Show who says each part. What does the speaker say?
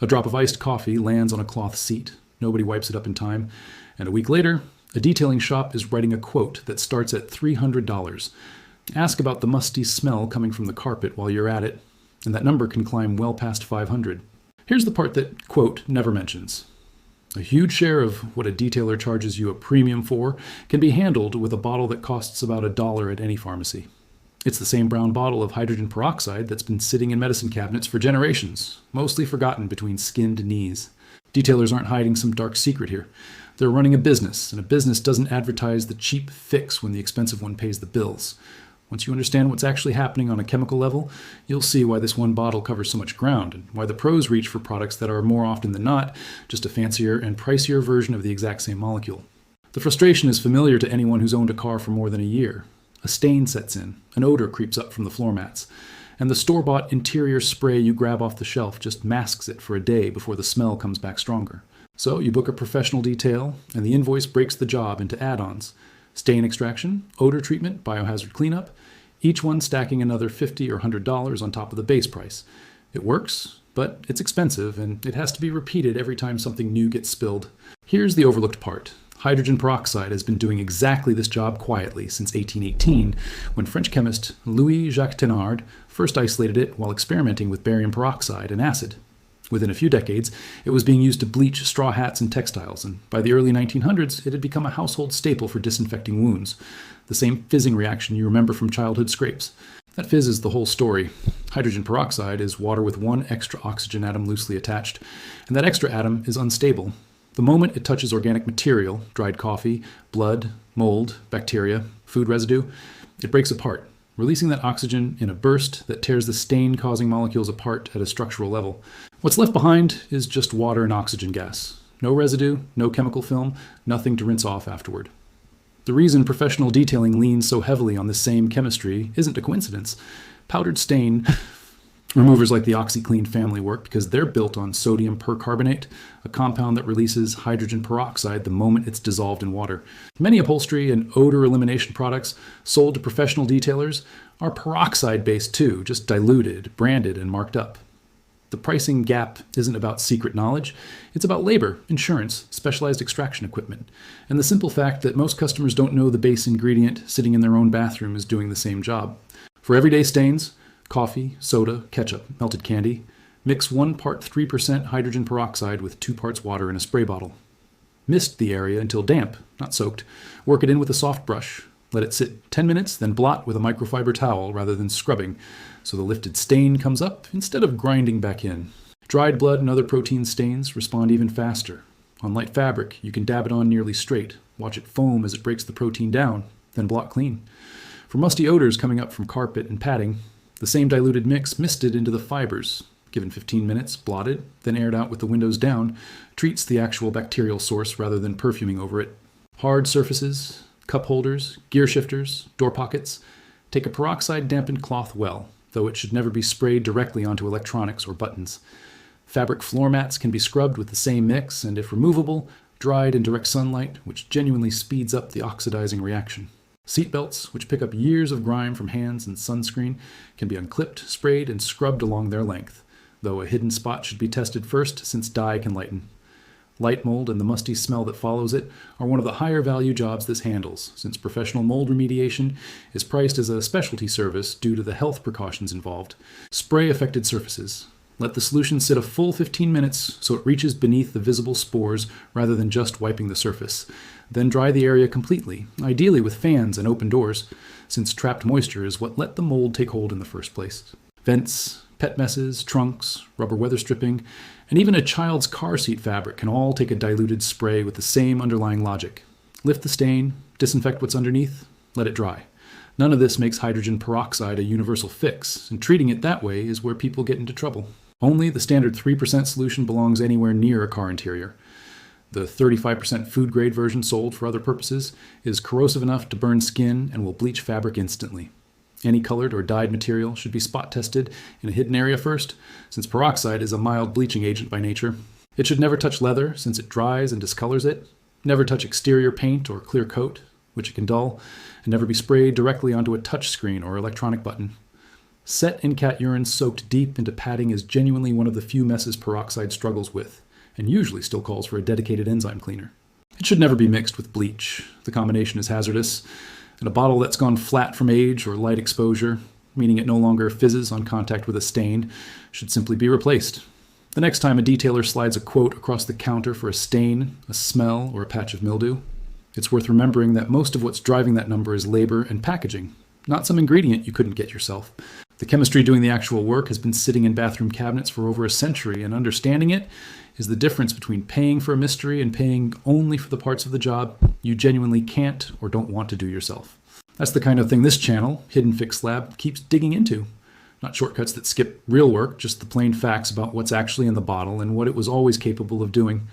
Speaker 1: A drop of iced coffee lands on a cloth seat. Nobody wipes it up in time. And a week later, a detailing shop is writing a quote that starts at $300. Ask about the musty smell coming from the carpet while you're at it, and that number can climb well past 500. Here's the part that quote never mentions. A huge share of what a detailer charges you a premium for can be handled with a bottle that costs about $1 at any pharmacy. It's the same brown bottle of hydrogen peroxide that's been sitting in medicine cabinets for generations, mostly forgotten between skinned knees. Detailers aren't hiding some dark secret here. They're running a business, and a business doesn't advertise the cheap fix when the expensive one pays the bills. Once you understand what's actually happening on a chemical level, you'll see why this one bottle covers so much ground, and why the pros reach for products that are more often than not just a fancier and pricier version of the exact same molecule. The frustration is familiar to anyone who's owned a car for more than a year. A stain sets in, an odor creeps up from the floor mats, and the store-bought interior spray you grab off the shelf just masks it for a day before the smell comes back stronger. So you book a professional detail, and the invoice breaks the job into add-ons. Stain extraction, odor treatment, biohazard cleanup, each one stacking another $50 or $100 on top of the base price. It works, but it's expensive, and it has to be repeated every time something new gets spilled. Here's the overlooked part. Hydrogen peroxide has been doing exactly this job quietly since 1818, when French chemist Louis-Jacques Thénard first isolated it while experimenting with barium peroxide and acid. Within a few decades, it was being used to bleach straw hats and textiles, and by the early 1900s, it had become a household staple for disinfecting wounds. The same fizzing reaction you remember from childhood scrapes. That fizz is the whole story. Hydrogen peroxide is water with one extra oxygen atom loosely attached, and that extra atom is unstable. The moment it touches organic material, dried coffee, blood, mold, bacteria, food residue, it breaks apart, releasing that oxygen in a burst that tears the stain-causing molecules apart at a structural level. What's left behind is just water and oxygen gas. No residue, no chemical film, nothing to rinse off afterward. The reason professional detailing leans so heavily on this same chemistry isn't a coincidence. Powdered stain removers like the OxyClean family work because they're built on sodium percarbonate, a compound that releases hydrogen peroxide the moment it's dissolved in water. Many upholstery and odor elimination products sold to professional detailers are peroxide-based too, just diluted, branded, and marked up. The pricing gap isn't about secret knowledge. It's about labor, insurance, specialized extraction equipment, and the simple fact that most customers don't know the base ingredient sitting in their own bathroom is doing the same job. For everyday stains, coffee, soda, ketchup, melted candy, mix 1 part 3% hydrogen peroxide with 2 parts water in a spray bottle. Mist the area until damp, not soaked. Work it in with a soft brush. Let it sit 10 minutes, then blot with a microfiber towel rather than scrubbing, so the lifted stain comes up instead of grinding back in. Dried blood and other protein stains respond even faster. On light fabric, you can dab it on nearly straight, watch it foam as it breaks the protein down, then blot clean. For musty odors coming up from carpet and padding, the same diluted mix misted into the fibers, given 15 minutes, blotted, then aired out with the windows down, treats the actual bacterial source rather than perfuming over it. Hard surfaces, cup holders, gear shifters, door pockets, take a peroxide-dampened cloth well, though it should never be sprayed directly onto electronics or buttons. Fabric floor mats can be scrubbed with the same mix, and if removable, dried in direct sunlight, which genuinely speeds up the oxidizing reaction. Seatbelts, which pick up years of grime from hands and sunscreen, can be unclipped, sprayed, and scrubbed along their length, though a hidden spot should be tested first since dye can lighten. Light mold and the musty smell that follows it are one of the higher value jobs this handles, since professional mold remediation is priced as a specialty service due to the health precautions involved. Spray affected surfaces. Let the solution sit a full 15 minutes so it reaches beneath the visible spores rather than just wiping the surface. Then dry the area completely, ideally with fans and open doors, since trapped moisture is what let the mold take hold in the first place. Vents, pet messes, trunks, rubber weather stripping, and even a child's car seat fabric can all take a diluted spray with the same underlying logic. Lift the stain, disinfect what's underneath, let it dry. None of this makes hydrogen peroxide a universal fix, and treating it that way is where people get into trouble. Only the standard 3% solution belongs anywhere near a car interior. The 35% food-grade version sold for other purposes is corrosive enough to burn skin and will bleach fabric instantly. Any colored or dyed material should be spot tested in a hidden area first, since peroxide is a mild bleaching agent by nature. It should never touch leather, since it dries and discolors it. Never touch exterior paint or clear coat, which it can dull, and never be sprayed directly onto a touch screen or electronic button. Set and cat urine soaked deep into padding is genuinely one of the few messes peroxide struggles with, and usually still calls for a dedicated enzyme cleaner. It should never be mixed with bleach. The combination is hazardous, and a bottle that's gone flat from age or light exposure, meaning it no longer fizzes on contact with a stain, should simply be replaced. The next time a detailer slides a quote across the counter for a stain, a smell, or a patch of mildew, it's worth remembering that most of what's driving that number is labor and packaging, not some ingredient you couldn't get yourself. The chemistry doing the actual work has been sitting in bathroom cabinets for over a century, and understanding it is the difference between paying for a mystery and paying only for the parts of the job you genuinely can't or don't want to do yourself. That's the kind of thing this channel, Hidden Fix Lab, keeps digging into. Not shortcuts that skip real work, just the plain facts about what's actually in the bottle and what it was always capable of doing.